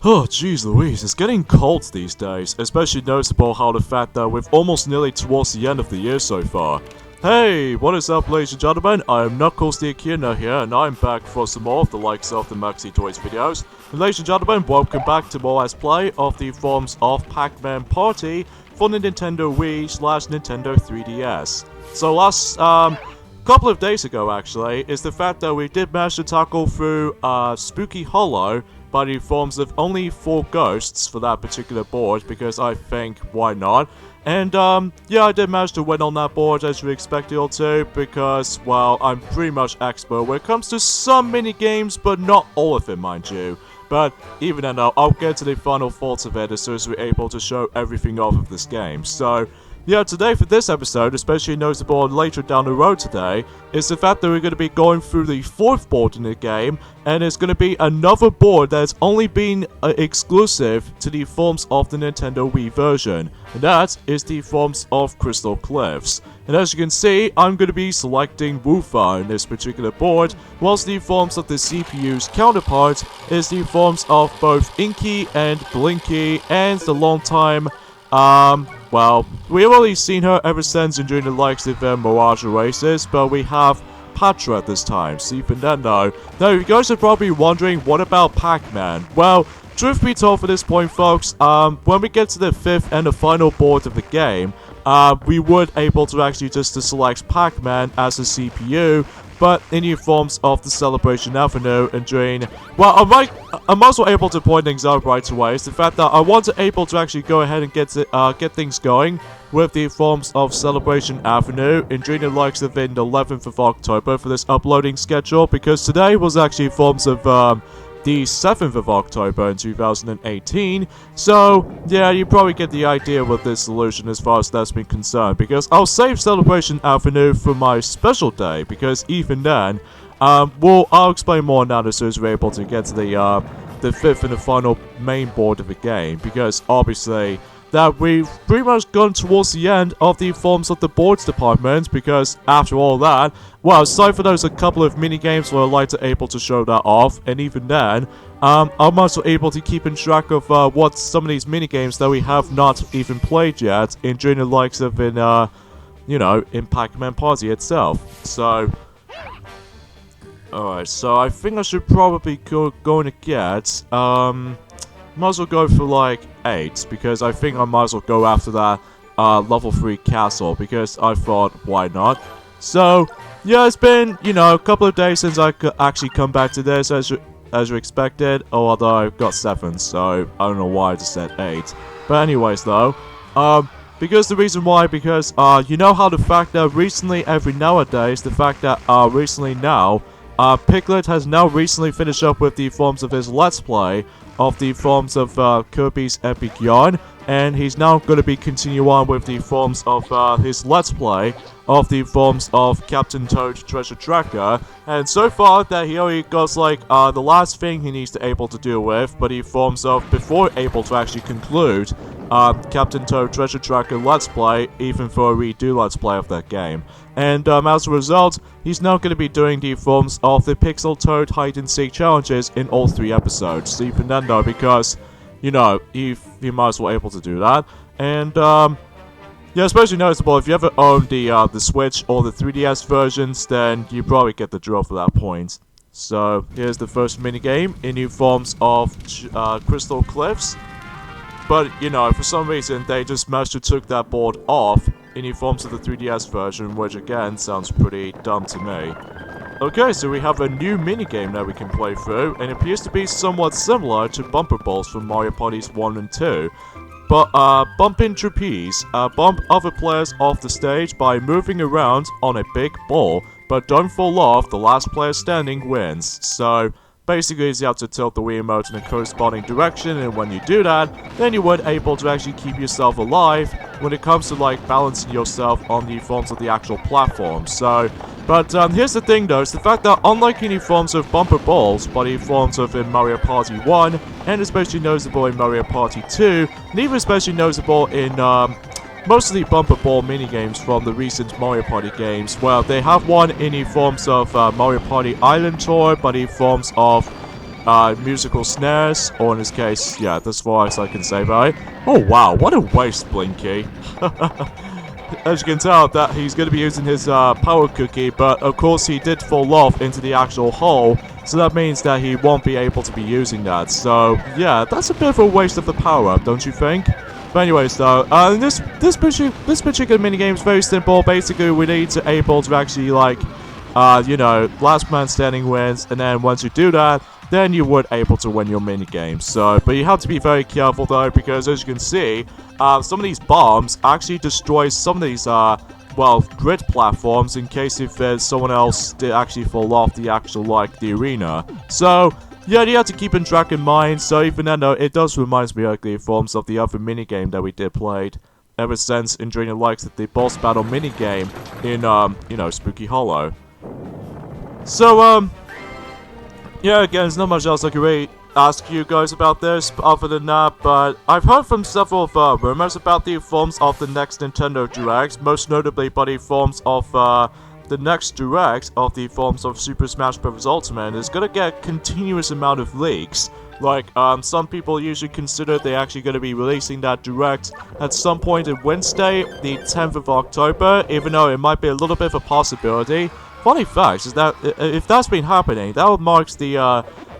Oh, jeez Louise, it's getting cold these days, especially noticeable how the fact that we're almost nearly towards the end of the year so far. Hey, what is up ladies and gentlemen, I am Knuckles the Echidna here, and I'm back for some more of the likes of the Maxi Toys videos. And ladies and gentlemen, welcome back to more Let's Play of the forms of Pac-Man Party for the Nintendo Wii / Nintendo 3DS. So last, couple of days ago actually, is the fact that we did manage to tackle through, Spooky Hollow, by the forms of only 4 ghosts for that particular board, because I think, why not? And, yeah, I did manage to win on that board as you expected or to, because, well, I'm pretty much expert when it comes to some mini-games, but not all of it, mind you. But, even then though, I'll get to the final thoughts of it as soon as we're able to show everything off of this game. So, yeah, today for this episode, especially noticeable later down the road today, is the fact that we're going to be going through the 4th board in the game, and it's going to be another board that's only been exclusive to the forms of the Nintendo Wii version, and that is the forms of Crystal Cliffs. And as you can see, I'm going to be selecting Woofa in this particular board, whilst the forms of the CPU's counterpart is the forms of both Inky and Blinky, and the long time, well, we've already seen her ever since during the likes of Mirage races, but we have Patra at this time, so even then though. Now, you guys are probably wondering, what about Pac-Man? Well, truth be told for this point, folks, when we get to the 5th and the final board of the game, we would able to actually just select Pac-Man as a CPU, but in the forms of the Celebration Avenue and during, well, I'm also able to point things out right away. It's the fact that I want to able to actually go ahead and get things going with the forms of Celebration Avenue and during the likes of in the 11th of October for this uploading schedule, because today was actually forms of the 7th of October in 2018, so yeah, you probably get the idea with this solution as far as that's been concerned, because I'll save Celebration Avenue for my special day, because even then, I'll explain more now as soon as we're able to get to the 5th and the final main board of the game, because obviously that we've pretty much gone towards the end of the forms of the boards department, because after all that, well, aside for those a couple of mini games where I'd like to able to show that off, and even then, I'm also able to keep in track of what some of these mini games that we have not even played yet in during the likes of in you know, in Pac-Man Party itself. So alright, so I think I should probably going to get might as well go for like 8, because I think I might as well go after that level 3 castle, because I thought, why not? So yeah, it's been, you know, a couple of days since I could actually come back to this as you expected, although I've got 7, so I don't know why I just said 8. But anyways though, because the reason why, because you know how the fact that recently nowadays, the fact that recently now, Piglet has now recently finished up with the forms of his Let's Play of the forms of Kirby's Epic Yarn, and he's now going to be continuing on with the forms of his Let's Play of the forms of Captain Toad Treasure Tracker, and so far that he only got like the last thing he needs to able to deal with, but he forms of before able to actually conclude Captain Toad Treasure Tracker Let's Play, even for a redo Let's Play of that game. And as a result, he's now going to be doing the forms of the Pixel Toad Hide and Seek challenges in all 3 episodes. So even then though, because, you know, he might as well able to do that. And yeah, especially noticeable if you ever own the Switch or the 3DS versions, then you probably get the drill for that point. So here's the first minigame in new forms of Crystal Cliffs. But, you know, for some reason, they just managed to took that board off in the forms of the 3DS version, which again, sounds pretty dumb to me. Okay, so we have a new minigame that we can play through, and it appears to be somewhat similar to Bumper Balls from Mario Parties 1 and 2. But, bump in trapeze, bump other players off the stage by moving around on a big ball, but don't fall off, the last player standing wins. So basically, you have to tilt the Wiimote in a corresponding direction, and when you do that, then you would able to actually keep yourself alive when it comes to like balancing yourself on the forms of the actual platform. So, but here's the thing though, it's the fact that unlike any forms of Bumper Balls, but in forms of in Mario Party 1, and especially noticeable in Mario Party 2, and even especially noticeable in most of the Bumper Ball minigames from the recent Mario Party games, well, they have one in the forms of Mario Party Island Tour, but in forms of musical snares, or in this case, yeah, that's far as I can say about it. Oh wow, what a waste, Blinky. As you can tell, that he's going to be using his power cookie, but of course he did fall off into the actual hole, so that means that he won't be able to be using that. So yeah, that's a bit of a waste of the power-up, don't you think? But anyways, though, this particular minigame is very simple. Basically, we need to able to actually, like, you know, last man standing wins, and then once you do that, then you would able to win your minigame. So, but you have to be very careful though, because as you can see, some of these bombs actually destroy some of these, well, grid platforms in case if there's someone else did actually fall off the actual, like, the arena. So, yeah, you have to keep in track in mind. So even then though, it does remind me of the forms of the other minigame that we did played ever since enjoying the likes of the boss battle minigame in, you know, Spooky Hollow. So, yeah, again, there's not much else I can really ask you guys about this other than that, but I've heard from several rumors about the forms of the next Nintendo Direct, most notably by the forms of the next Direct of the forms of Super Smash Bros. Ultimate is gonna get a continuous amount of leaks. Like, some people usually consider they're actually gonna be releasing that Direct at some point in Wednesday, the 10th of October, even though it might be a little bit of a possibility. Funny fact is that if that's been happening, that marks the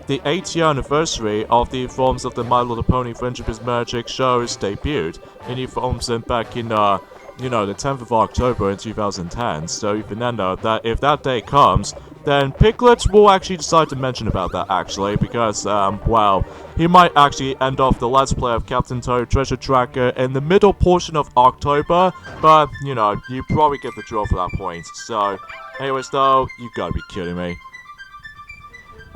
8th year anniversary of the forms of the My Little Pony Friendship is Magic show's debuted in the forms back in, you know, the 10th of October in 2010. So even then though, that if that day comes, then Piglet will actually decide to mention about that actually, because, well, he might actually end off the Let's Play of Captain Toad Treasure Tracker in the middle portion of October, but, you know, you probably get the drill for that point. So, anyways though, you gotta be kidding me.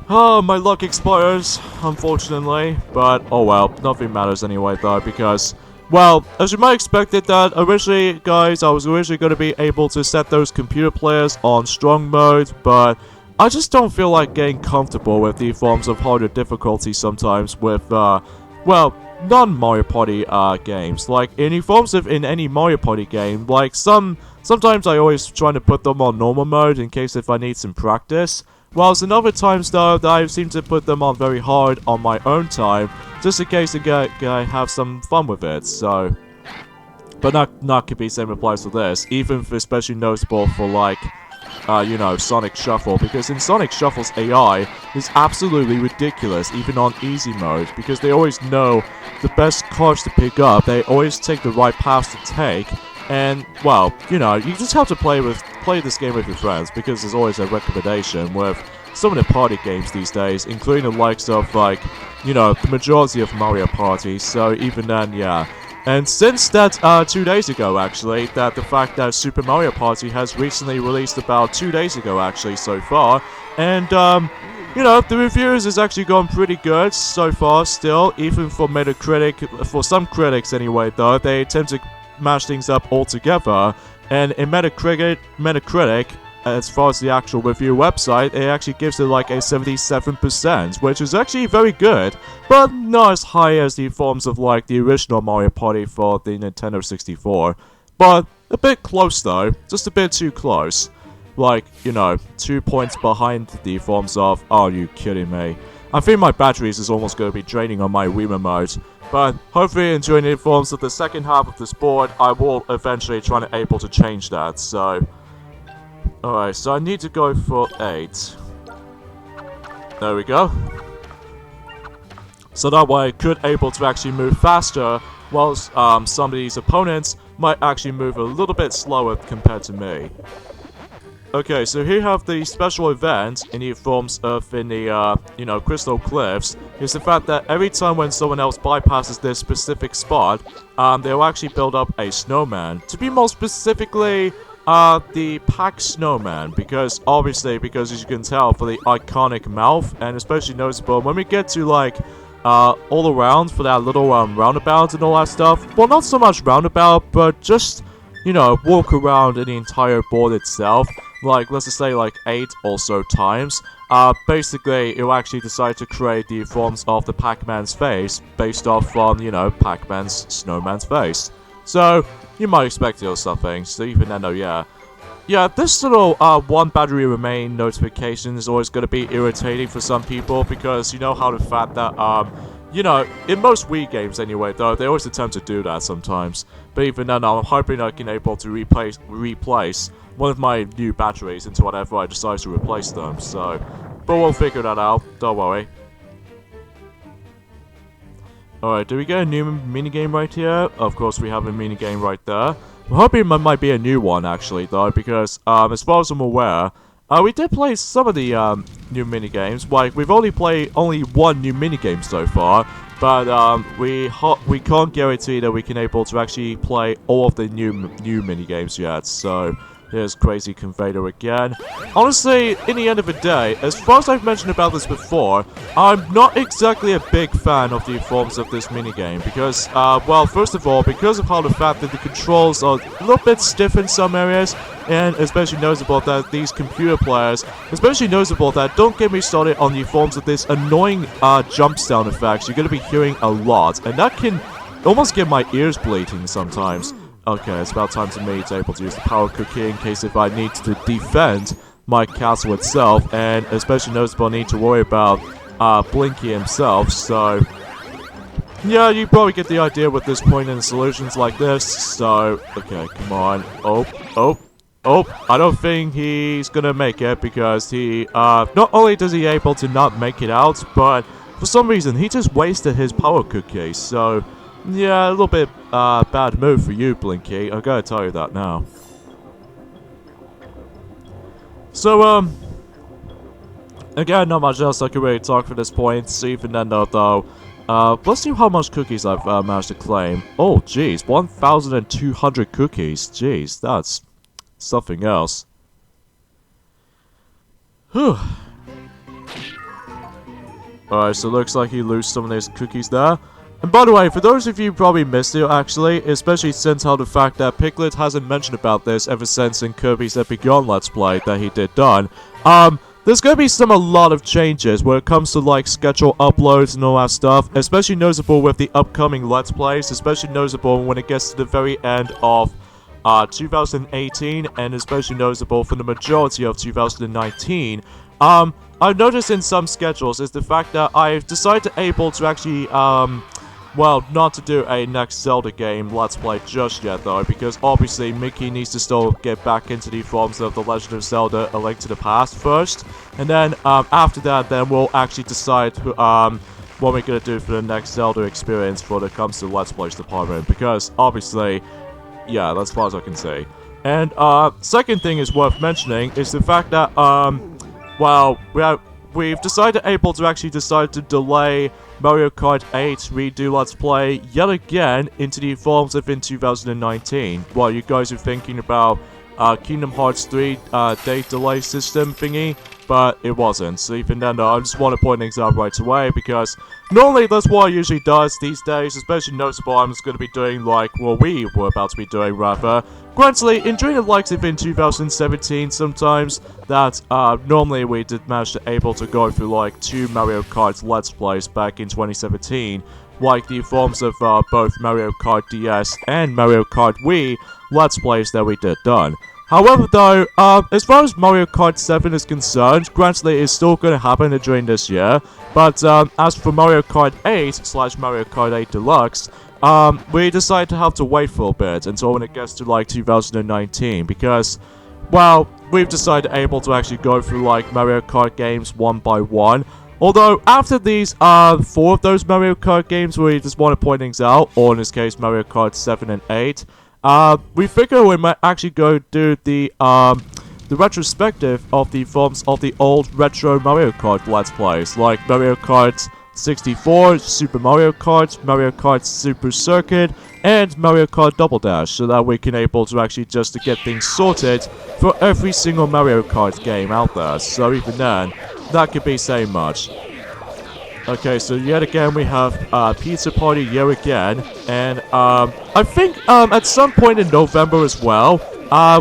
Oh, my luck expires, unfortunately, but oh well, nothing matters anyway though, because, well, as you might expect it that originally, guys, I was originally going to be able to set those computer players on strong mode, but I just don't feel like getting comfortable with the forms of harder difficulty sometimes with, well, non-Mario Party, games. Like, in any Mario Party game, like, sometimes I always try to put them on normal mode in case if I need some practice. Whilst in other times though, that I seem to put them on very hard on my own time, just in case I have some fun with it, so. But not could be same applies to this, even if especially noticeable for like, you know, Sonic Shuffle, because in Sonic Shuffle's AI is absolutely ridiculous, even on easy mode, because they always know the best cards to pick up, they always take the right paths to take, and, well, you know, you just have to play this game with your friends, because there's always a recommendation with some of the party games these days, including the likes of, like, you know, the majority of Mario Party, so even then, yeah. And since that, 2 days ago, actually, that the fact that Super Mario Party has recently released about 2 days ago, actually, so far, and, you know, the reviews has actually gone pretty good so far, still, even for Metacritic, for some critics anyway, though, they tend to mash things up altogether, and in Metacritic, as far as the actual review website, it actually gives it like a 77%, which is actually very good, but not as high as the forms of like the original Mario Party for the Nintendo 64, but a bit close though, just a bit too close, like, you know, 2 points behind the forms of, oh, you kidding me. I think my batteries is almost going to be draining on my Wii Remote, but hopefully enjoying the forms of the second half of this board, I will eventually try to able to change that, so. Alright, so I need to go for 8. There we go. So that way I could able to actually move faster, whilst some of these opponents might actually move a little bit slower compared to me. Okay, so here you have the special event in the forms of in the, you know, Crystal Cliffs, is the fact that every time when someone else bypasses this specific spot, they'll actually build up a snowman. To be more specifically, the Pac Snowman, because obviously, because as you can tell, for the iconic mouth, and especially noticeable when we get to like, all around for that little, roundabout and all that stuff. Well, not so much roundabout, but just, you know, walk around in the entire board itself. Like, let's just say like 8 or so times. Basically, it will actually decide to create the forms of the Pac-Man's face, based off on, you know, Pac-Man's snowman's face. So, you might expect it or something, so even then though, yeah. yeah, this little one battery remain notification is always going to be irritating for some people because you know how the fact that you know, in most Wii games anyway, though, they always attempt to do that sometimes. But even then, I'm hoping I can able to replace one of my new batteries into whatever I decide to replace them. So, but we'll figure that out. Don't worry. Alright, do we get a new minigame right here? Of course, we have a minigame right there. I'm hoping there might be a new one, actually, though, because, as far as I'm aware, we did play some of the, new minigames. Like, we've only played one new minigame so far, but, we can't guarantee that we can able to actually play all of the new minigames yet, so... Here's Crazy Conveyor again. Honestly, in the end of the day, as far as I've mentioned about this before, I'm not exactly a big fan of the forms of this minigame because, well, first of all, because of how the fact that the controls are a little bit stiff in some areas, and especially noticeable that these computer players, especially noticeable that don't get me started on the forms of this annoying, jump sound effects you're gonna be hearing a lot, and that can almost get my ears bleeding sometimes. Okay, it's about time to me to able to use the power cookie in case if I need to defend my castle itself, and especially noticeable need to worry about Blinky himself, so yeah, you probably get the idea with this point in solutions like this, so okay, come on. Oh, I don't think he's gonna make it because he not only does he able to not make it out, but for some reason he just wasted his power cookie, so yeah, a little bit, bad move for you, Blinky. I gotta tell you that now. So, again, not much else I can really talk for this point, even then, though. Let's see how much cookies I've, managed to claim. Oh, jeez, 1,200 cookies. Jeez, that's something else. Whew. Alright, so looks like he lost some of those cookies there. And by the way, for those of you who probably missed it, actually, especially since how the fact that Piglet hasn't mentioned about this ever since in Kirby's Epic Yarn Let's Play that he did done, there's gonna be a lot of changes when it comes to, like, schedule uploads and all that stuff, especially noticeable with the upcoming Let's Plays, especially noticeable when it gets to the very end of, 2018, and especially noticeable for the majority of 2019. I've noticed in some schedules is the fact that I've decided to able to actually, well, not to do a next Zelda game Let's Play just yet, though, because obviously Mickey needs to still get back into the forms of The Legend of Zelda A Link to the Past first, and then, after that, then we'll actually decide who, what we're gonna do for the next Zelda experience when it comes to Let's Plays department, because obviously, yeah, that's as far as I can say. And, second thing is worth mentioning is the fact that, well, we've decided to delay Mario Kart 8 Redo Let's Play yet again into the forms of in 2019. While you guys are thinking about Kingdom Hearts 3 date delay system thingy, but it wasn't. So even then, I just want to point things out right away because normally that's what I usually does these days, especially noticeable I'm just going to be doing like, well, we were about to be doing rather. Granted, in doing the likes of in 2017 sometimes, that normally we did manage to able to go through like 2 Mario Kart Let's Plays back in 2017, like the forms of both Mario Kart DS and Mario Kart Wii Let's Plays that we did done. However, though, as far as Mario Kart 7 is concerned, granted it's still going to happen during this year, but as for Mario Kart 8 / Mario Kart 8 Deluxe, we decided to have to wait for a bit until when it gets to like 2019 because, well, we've decided able to actually go through like Mario Kart games one by one. Although after these 4 of those Mario Kart games we just want to point things out, or in this case Mario Kart 7 and 8, we figure we might actually go do the retrospective of the forms of the old retro Mario Kart Let's Plays, like Mario Kart 64, Super Mario Kart Super Circuit, and Mario Kart Double Dash, so that we can able to actually just to get things sorted for every single Mario Kart game out there. So even then, that could be saying much. Okay, so yet again we have Pizza Party yet again, and I think at some point in November as well,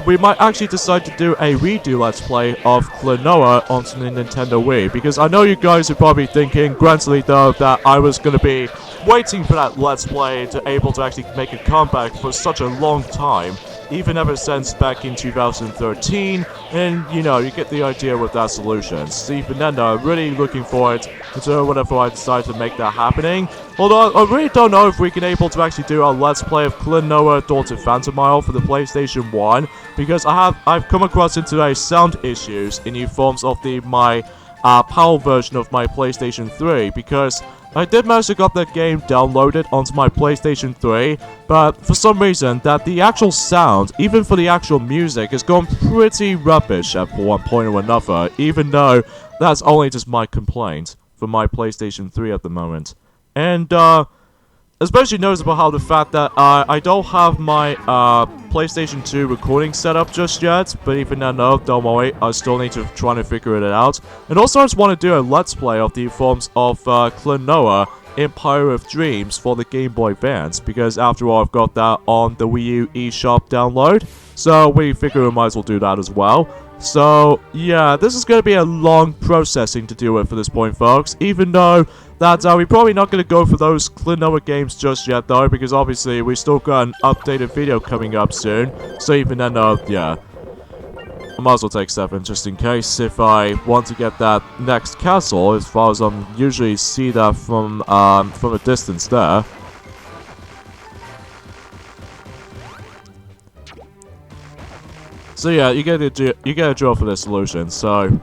we might actually decide to do a redo Let's Play of Klonoa onto the Nintendo Wii, because I know you guys are probably thinking, granted though, that I was going to be waiting for that Let's Play to able to actually make a comeback for such a long time. even ever since back in 2013, and you know, you get the idea with that solution. So even then, I'm really looking forward to whenever I decide to make that happening. Although, I really don't know if we can able to actually do a Let's Play of Klonoa Daughter Phantom Isle for the PlayStation 1, because I've come across into a sound issues in the forms of my PAL version of my PlayStation 3, because I did manage to get that game downloaded onto my PlayStation 3, but for some reason that the actual sound, even for the actual music, has gone pretty rubbish at one point or another, even though that's only just my complaint for my PlayStation 3 at the moment. And, especially noticeable how the fact that I don't have my PlayStation 2 recording set up just yet, but even then, no, don't worry, I still need to try to figure it out. And also I just want to do a Let's Play of the forms of Klonoa Empire of Dreams for the Game Boy Advance, because after all, I've got that on the Wii U eShop download, so we figure we might as well do that as well. So, yeah, this is going to be a long processing to deal with for this point, folks, even though that we're probably not going to go for those Klonoa games just yet, though, because obviously we still got an updated video coming up soon, so even then, yeah, I might as well take 7 just in case if I want to get that next castle, as far as I'm usually see that from a distance there. So yeah, you get a drill for this solution. So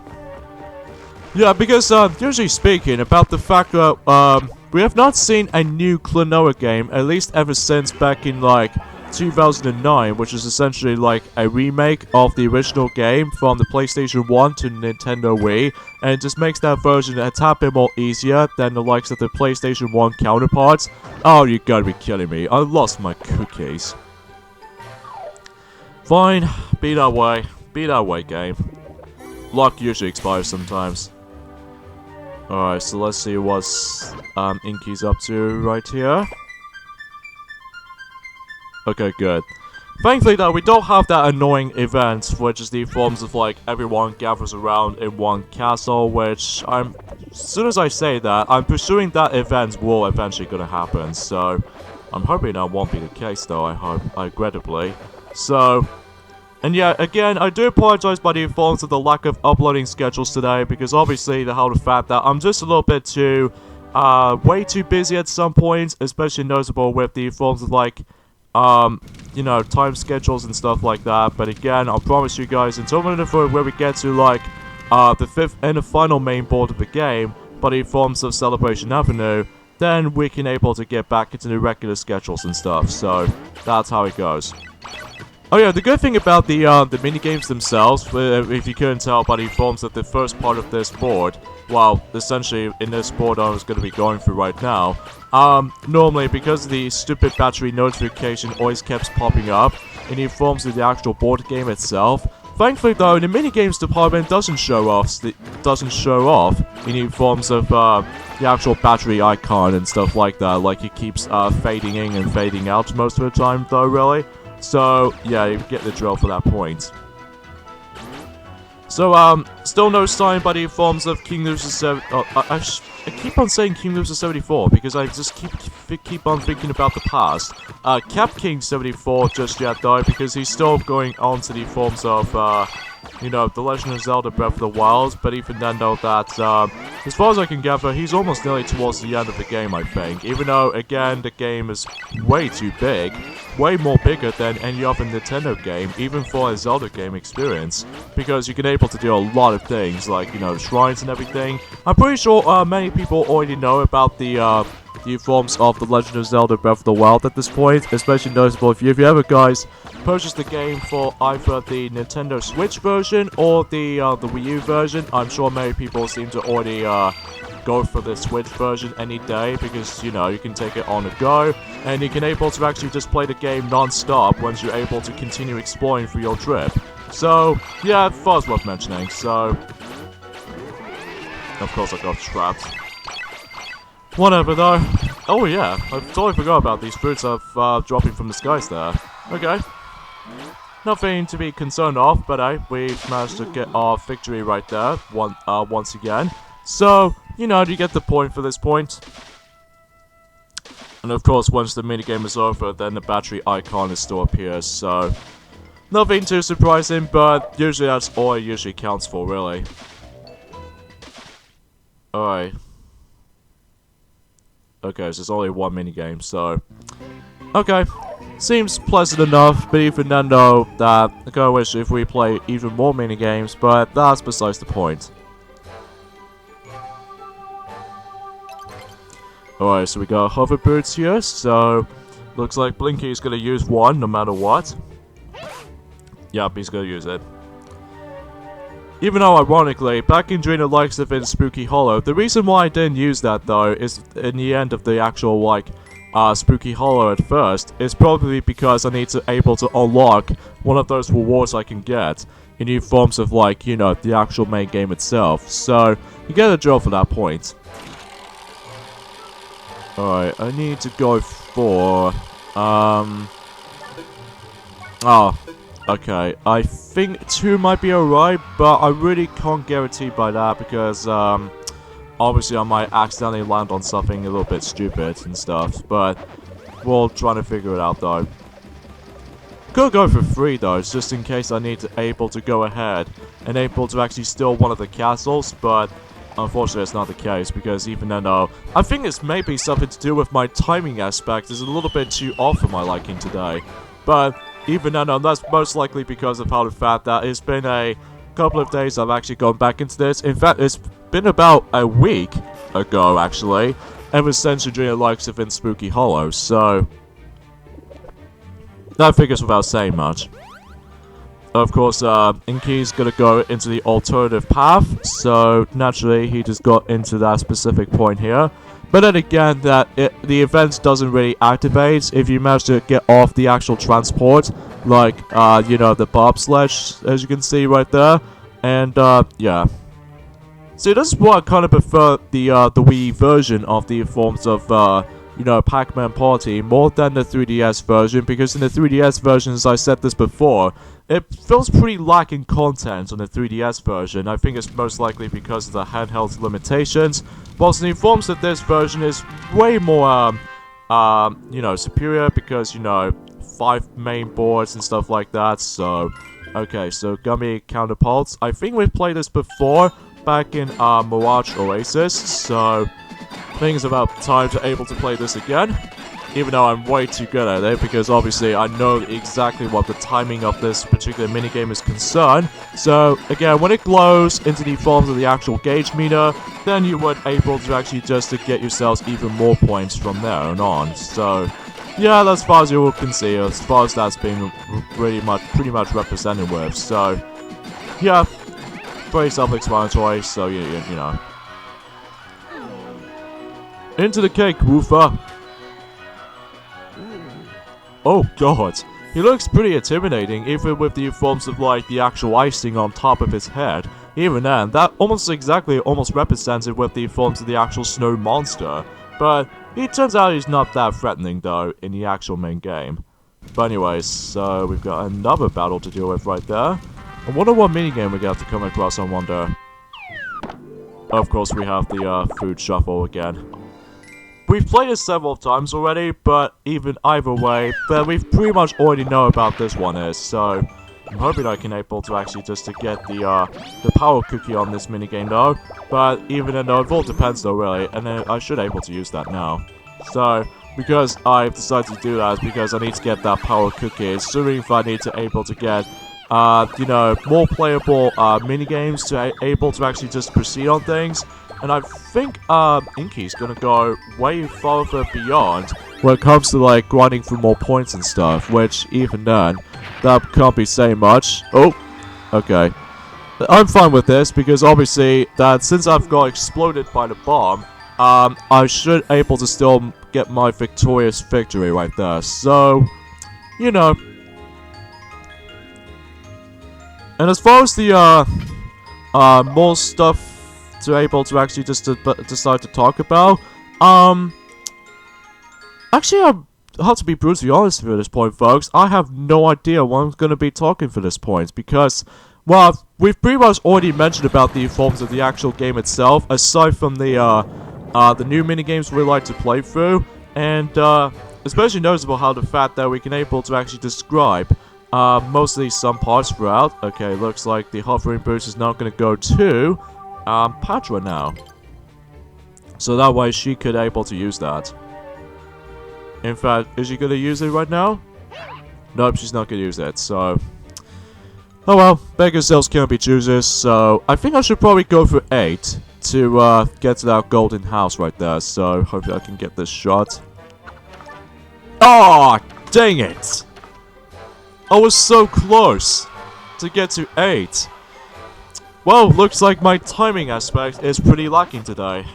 yeah, because usually speaking about the fact that we have not seen a new Klonoa game, at least ever since back in like 2009, which is essentially like a remake of the original game from the PlayStation 1 to Nintendo Wii, and it just makes that version a tad bit more easier than the likes of the PlayStation 1 counterparts. Oh, you gotta be kidding me! I lost my cookies. Fine, be that way, game. Luck usually expires sometimes. Alright, so let's see what's Inky's up to right here. Okay, good. Thankfully though, we don't have that annoying event, which is the forms of like everyone gathers around in one castle, which as soon as I say that, I'm pursuing that event will eventually gonna happen, so I'm hoping that won't be the case though, I hope, regrettably. So, and yeah, again, I do apologize by the informs of the lack of uploading schedules today, because obviously the fact that I'm just a little bit too, way too busy at some points, especially noticeable with the forms of like, you know, time schedules and stuff like that. But again, I'll promise you guys, until where we get to like, the 5th and the final main board of the game, but the forms of Celebration Avenue, then we can able to get back into the regular schedules and stuff. So, that's how it goes. Oh yeah, the good thing about the minigames themselves, if you couldn't tell by the forms of the first part of this board, well, essentially in this board I was going to be going through right now, normally because the stupid battery notification always keeps popping up in the forms of the actual board game itself. Thankfully though, the minigames department doesn't show off in the forms of the actual battery icon and stuff like that, like it keeps fading in and fading out most of the time though, really. So, yeah, you get the drill for that point. So, still no sign by the forms of King Loser 7... Oh, I keep on saying King Loser 74 because I just keep on thinking about the past. Cap King 74 just yet, though, because he's still going on to the forms of, you know, The Legend of Zelda Breath of the Wild, but even then, though, that, as far as I can gather, he's almost nearly towards the end of the game, I think. Even though, again, the game is way too big, way more bigger than any other Nintendo game, even for a Zelda game experience, because you can able to do a lot of things, like, you know, shrines and everything. I'm pretty sure, many people already know about the forms of The Legend of Zelda Breath of the Wild at this point, especially noticeable if you ever guys purchased the game for either the Nintendo Switch version or the Wii U version. I'm sure many people seem to already go for the Switch version any day, because, you know, you can take it on the go, and you can able to actually just play the game non-stop once you're able to continue exploring through your trip. So, yeah, that was worth mentioning, so... Of course I got trapped. Whatever though. Oh yeah, I totally forgot about these fruits dropping from the skies there. Okay. Nothing to be concerned of, but hey, we managed to get our victory right there, once again. So, you know, you get the point for this point. And of course, once the minigame is over, then the battery icon is still appears, so... Nothing too surprising, but usually that's all it usually counts for, really. Alright. Okay, so it's only one minigame, so... Okay. Seems pleasant enough, but even then though, that I kinda wish if we play even more minigames, but that's besides the point. Alright, so we got hover boots here, so... Looks like Blinky's gonna use one, no matter what. Yep, he's gonna use it. Even though, ironically, back in during the likes of in Spooky Hollow, the reason why I didn't use that, though, is in the end of the actual, like, Spooky Hollow at first, is probably because I need to able to unlock one of those rewards I can get in new forms of, like, you know, the actual main game itself. So, you get a drill for that point. Alright, I need to go for, oh, okay, I think 2 might be alright, but I really can't guarantee by that because, obviously I might accidentally land on something a little bit stupid and stuff, but we'll try to figure it out though. Could go for 3 though, just in case I need to able to go ahead and able to actually steal one of the castles, but unfortunately it's not the case because even then though, I think it's maybe something to do with my timing aspect is a little bit too off for my liking today. But even then though, that's most likely because of how the fact that it's been a couple of days I've actually gone back into this. In fact, it's been about a week ago actually, ever since during the likes of in Spooky Hollow, so that figures without saying much. Of course, Inky's gonna go into the alternative path, so naturally he just got into that specific point here. But then again, the event doesn't really activate if you manage to get off the actual transport, like, you know, the bobsledge, as you can see right there. And, yeah. See, this is why I kind of prefer the Wii version of the forms of, you know, Pac-Man Party more than the 3DS version, because in the 3DS version, as I said this before, it feels pretty lacking content on the 3DS version. I think it's most likely because of the handheld limitations, whilst the forms of this version is way more, you know, superior because, you know, 5 main boards and stuff like that, so... Okay, so Gummy Counterparts. I think we've played this before, back in, Mirage Oasis, so... I think it's about time to able to play this again, even though I'm way too good at it, because obviously I know exactly what the timing of this particular minigame is concerned. So, again, when it glows into the forms of the actual gauge meter, then you would able to actually just to get yourselves even more points from there on. So, yeah, that's as far as you can see, as far as that's being pretty much represented with. So, yeah, very self-explanatory, so, you know. Into the cake, Woofer! Oh god, he looks pretty intimidating, even with the forms of like the actual icing on top of his head. Even then, that almost represents it with the forms of the actual snow monster. But it turns out he's not that threatening though, in the actual main game. But anyways, so we've got another battle to deal with right there. I wonder what minigame we got to come across, I wonder. Of course we have the food shuffle again. We've played this several times already, but even either way, then we've pretty much already know about this one is, so I'm hoping I can able to actually just to get the power cookie on this minigame though, but even though it all depends though really, and then I should able to use that now. So, because I've decided to do that is because I need to get that power cookie, assuming if I need to able to get, you know, more playable minigames to able to actually just proceed on things. And I think, Inky's gonna go way farther beyond when it comes to, like, grinding for more points and stuff, which, even then, that can't be saying much. Oh, okay. I'm fine with this, because obviously, that since I've got exploded by the bomb, I should able to still get my victorious victory right there, so, you know. And as far as the, more stuff to able to actually just decide to talk about. Actually, I have to be brutally honest for this point, folks. I have no idea what I'm going to be talking for this point because, well, we've pretty much already mentioned about the forms of the actual game itself, aside from the new minigames we like to play through, and especially noticeable how the fact that we can able to actually describe mostly some parts throughout. Okay, looks like the hovering boost is not going to go to Patra now. So that way she could able to use that. In fact, is she going to use it right now? Nope, she's not going to use it, so... Oh well, beggar cells can't be choosers, so I think I should probably go for 8 to get to that golden house right there, so hopefully I can get this shot. Oh, dang it! I was so close to get to 8. Well, looks like my timing aspect is pretty lacking today.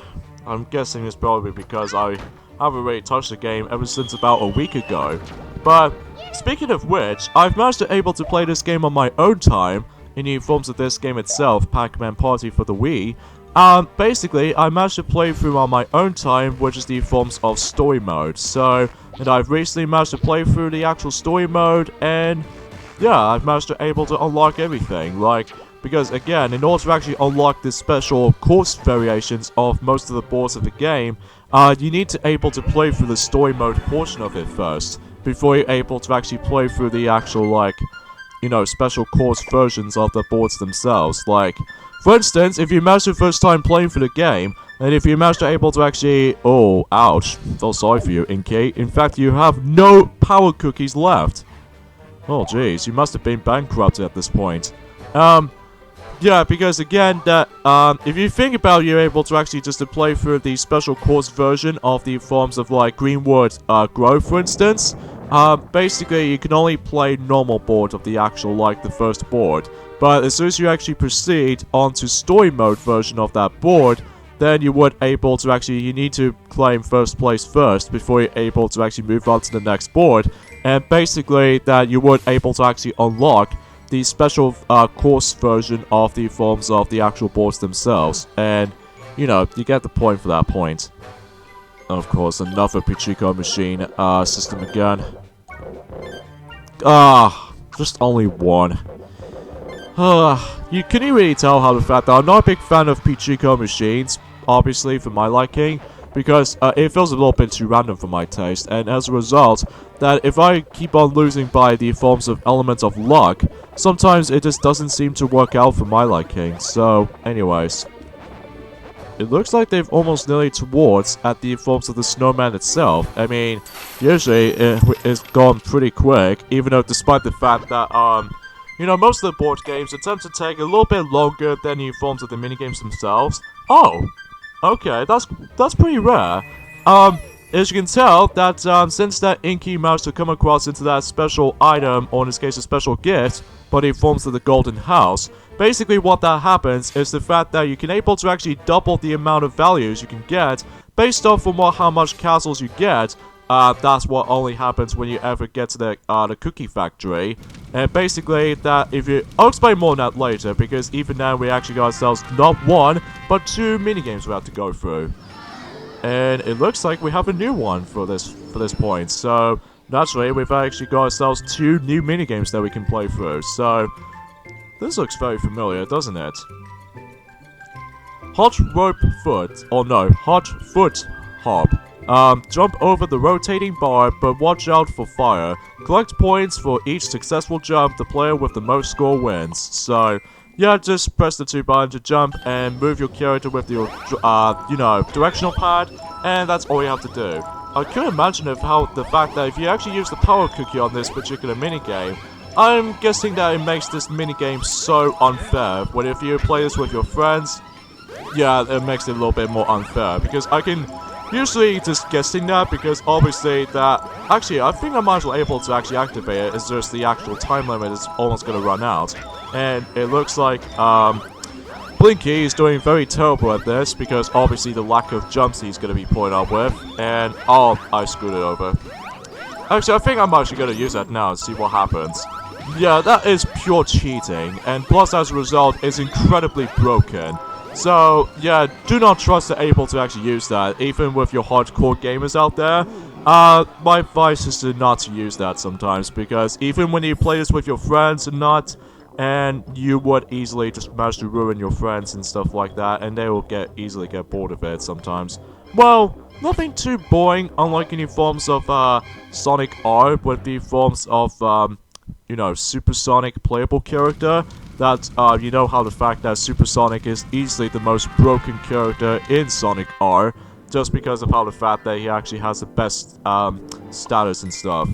I'm guessing it's probably because I haven't really touched the game ever since about a week ago. But, speaking of which, I've managed to able to play this game on my own time, in the forms of this game itself, Pac-Man Party for the Wii. Basically, I managed to play through on my own time, which is the forms of story mode. So, and I've recently managed to play through the actual story mode, and yeah, I've managed to able to unlock everything. Like, because again, in order to actually unlock the special course variations of most of the boards of the game, you need to able to play through the story mode portion of it first, before you're able to actually play through the actual, like, you know, special course versions of the boards themselves. Like, for instance, if you manage the first time playing through the game, and if you manage to able to actually... Oh, ouch. Feel sorry for you, Inky. In fact, you have no power cookies left. Oh, jeez. You must have been bankrupted at this point. Yeah, because again, that if you think about you're able to actually just to play through the special course version of the forms of like Greenwood Grove, for instance, basically you can only play normal board of the actual like the first board. But as soon as you actually proceed onto story mode version of that board, then you would able to actually you need to claim first place first before you're able to actually move on to the next board, and basically that you would able to actually unlock the special course version of the forms of the actual boards themselves. And, you know, you get the point for that point. Of course, another Pichico machine system again. Just only one. Can you really tell how the fact that I'm not a big fan of Pichico machines, obviously, for my liking, because it feels a little bit too random for my taste, and as a result, that if I keep on losing by the forms of elements of luck, sometimes it just doesn't seem to work out for my liking. So, anyways. It looks like they've almost nearly towards at the forms of the snowman itself. I mean, usually it's gone pretty quick, even though despite the fact that, you know, most of the board games attempt to take a little bit longer than the forms of the minigames themselves. Oh! Okay, that's pretty rare. As you can tell, that since that Inky managed to come across into that special item, or in this case a special gift, but it forms of the golden house, basically what that happens is the fact that you can able to actually double the amount of values you can get, based off from how much castles you get. That's what only happens when you ever get to the cookie factory. And basically, that if you... I'll explain more on that later, because even now we actually got ourselves not one, but 2 minigames we have to go through. And it looks like we have a new one for this point. So, naturally, we've actually got ourselves 2 new minigames that we can play through. So, this looks very familiar, doesn't it? Hot rope foot. Oh no, hot foot hop. Jump over the rotating bar, but watch out for fire. Collect points for each successful jump. The player with the most score wins. So, yeah, just press the 2 buttons to jump and move your character with your, you know, directional pad, and that's all you have to do. I couldn't imagine the fact that if you actually use the power cookie on this particular minigame, I'm guessing that it makes this minigame so unfair. But if you play this with your friends, yeah, it makes it a little bit more unfair, because I can... Usually just guessing that, because obviously that... Actually, I think I'm actually able to actually activate it. It's just the actual time limit is almost going to run out. And it looks like, Blinky is doing very terrible at this, because obviously the lack of jumps he's going to be pulling up with. And, oh, I screwed it over. Actually, I think I'm actually going to use that now and see what happens. Yeah, that is pure cheating. And plus, as a result, it's incredibly broken. So, yeah, do not trust the able to actually use that, even with your hardcore gamers out there. My advice is to not to use that sometimes, because even when you play this with your friends and you would easily just manage to ruin your friends and stuff like that, and they will easily get bored of it sometimes. Well, nothing too boring, unlike any forms of Sonic R, with the forms of you know, supersonic playable character. That, you know how the fact that Supersonic is easily the most broken character in Sonic R, just because of how the fact that he actually has the best, status and stuff.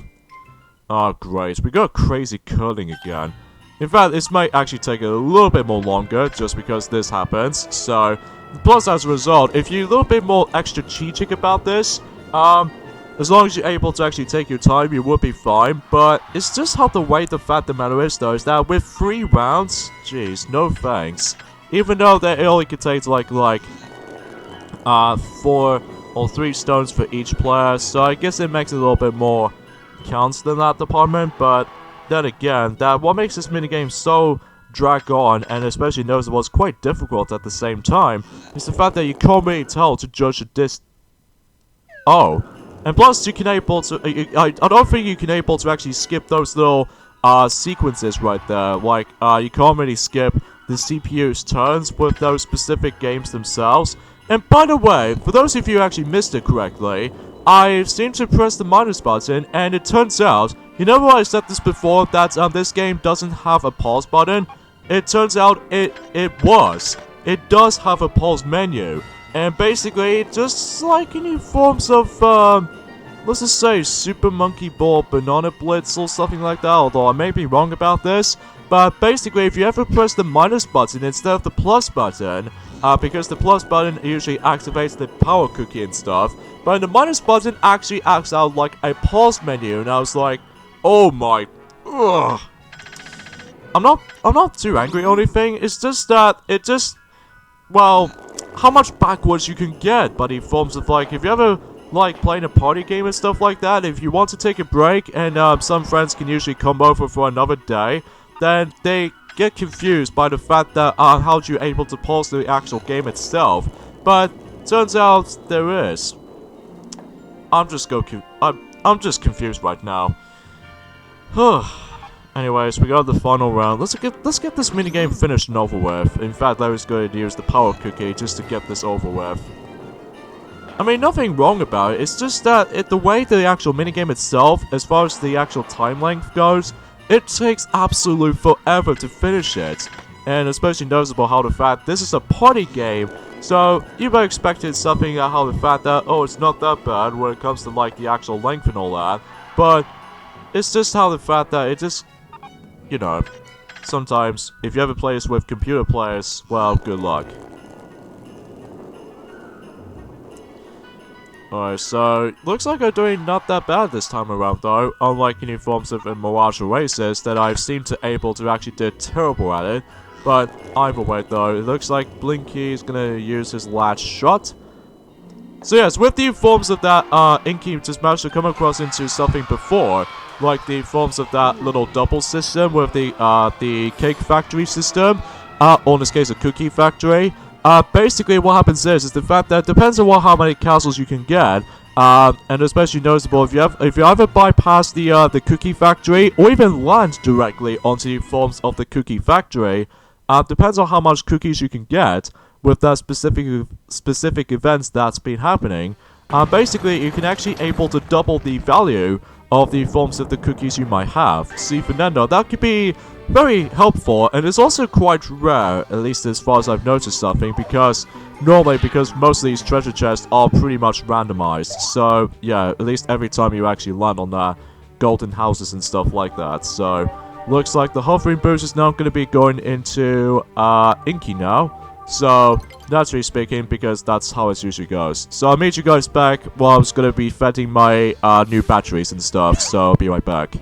Oh, great. We got crazy curling again. In fact, this might actually take a little bit more longer, just because this happens. So, plus as a result, if you're a little bit more extra strategic about this, as long as you're able to actually take your time, you will be fine. But it's just how the way the fact of the matter is, though, is that with 3 rounds, jeez, no thanks. Even though it only contains like 4 or 3 stones for each player, so I guess it makes it a little bit more counts than that department. But then again, that what makes this minigame so drag on, and especially noticeable, it's quite difficult at the same time, is the fact that you can't really tell to judge the Oh. And plus, you can able to, I don't think you can able to actually skip those little, sequences right there. Like, you can't really skip the CPU's turns with those specific games themselves. And by the way, for those of you who actually missed it correctly, I seem to press the minus button, and it turns out, you know what I said this before, that, this game doesn't have a pause button? It turns out it does have a pause menu. And basically, just like any forms of, let's just say Super Monkey Ball, Banana Blitz, or something like that, although I may be wrong about this. But basically, if you ever press the minus button instead of the plus button, because the plus button usually activates the power cookie and stuff, but the minus button actually acts out like a pause menu, and I was like, oh my, ugh. I'm not too angry or anything, it's just that, it just, well, how much backwards you can get by the forms of, like, if you ever like playing a party game and stuff like that, if you want to take a break and some friends can usually come over for another day, then they get confused by the fact that how you able to pause the actual game itself. But turns out there is. I'm just confused right now. Anyways, we got the final round. Let's get this minigame finished and over with. In fact, I was going to use the power cookie just to get this over with. I mean, nothing wrong about it. It's just that the way the actual minigame itself, as far as the actual time length goes, it takes absolute forever to finish it. And especially noticeable how the fact this is a party game, so you might expected something how the fact that, oh, it's not that bad when it comes to like the actual length and all that. But it's just how the fact that it just, you know, sometimes if you ever play this with computer players, well, good luck. Alright, so looks like I'm doing not that bad this time around though, unlike any forms of Mirage Oasis that I've seemed to able to actually do terrible at it. But either way though, it looks like Blinky is gonna use his last shot. So yes, with the forms of that, Inky just managed to come across into something before, like the forms of that little double system with the cake factory system, or in this case a cookie factory. Basically what happens is the fact that it depends on how many castles you can get, and especially noticeable if you either bypass the cookie factory or even land directly onto the forms of the cookie factory. Depends on how much cookies you can get with that specific events that's been happening. Basically you can actually able to double the value of the forms of the cookies you might have. See, Fernando, that could be very helpful, and it's also quite rare, at least as far as I've noticed something, because most of these treasure chests are pretty much randomized. So yeah, at least every time you actually land on that golden houses and stuff like that. So looks like the hovering boost is now going to be going into Inky now. So naturally speaking, because that's how it usually goes. So I'll meet you guys back while I was going to be fetting my new batteries and stuff. So I'll be right back.